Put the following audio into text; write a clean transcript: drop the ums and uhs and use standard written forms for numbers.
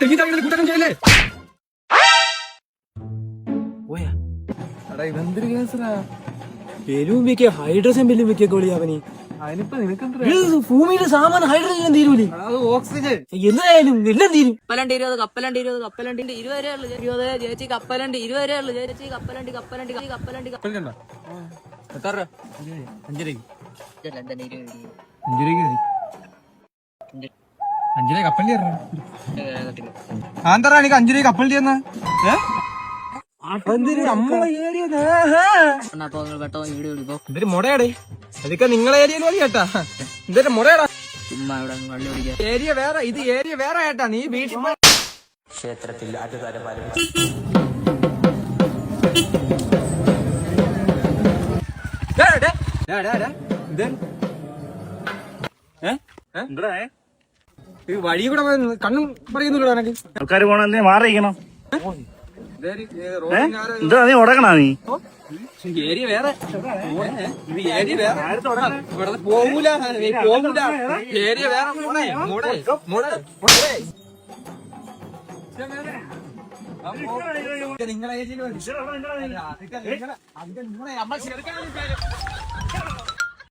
തെങ്ങി തങ്ങനെ കൂട്ടം ചെയ്യല്ലേ? പോയാ എടാ ഇതെന്തൊരു കേസറാ? ബലൂൺ വെക്കുക, ഹൈഡ്രജൻ ബലൂൺ വെക്കൊക്കെ വിളി അവന്. അതിനിപ്പോ നിനക്കെന്താ ഭൂമിയിലെ സാമാനം ഹൈഡ്രജൻ തീരൂലേ? അത് ഓക്സിജൻ എന്തായാലും എല്ലാം തീരും. കപ്പലണ്ടി 20, കപ്പലണ്ടി 20, കപ്പലണ്ടി 20 വരെ ഉള്ളു. 20 ചേച്ചി കപ്പലണ്ടി 20 വരെ ഉള്ളു. ചേച്ചി കപ്പലണ്ടി കപ്പലണ്ടി കപ്പലണ്ടി എത്ര രൂപ? 5 രൂപ. 5 രൂപ കപ്പലണ്ടി ആന്തറാ എനിക്ക് 5 രൂപ കപ്പലണ്ടി തന്ന നമ്മളെ ഏരിയ എന്തൊരു മുടയാടേ. അതൊക്കെ നിങ്ങളെ ഏരിയയിൽ മതി കേട്ടാ. എന്തൊരു മുടയാടാ. ഏരിയ വേറെ, ഇത് ഏരിയ വേറെ കേട്ടാ. നീ വീട്ടിൽ ക്ഷേത്രത്തിൽ ആറ്റുകാരന്മാരും വഴി കൂടെ കണ്ണും പറയുന്നില്ല എനിക്ക്. ആൾക്കാര് പോണ മാറിയിരിക്കണം. എന്താ നീ ഉടക്കണ? നീ ഏരിയ വേറെ, ഇത് ഏരിയ വേറെ. ഇവിടെ പോകൂല, പോകൂല. ഏരിയ വേറെ. നിങ്ങളെ ഏരിയയിൽ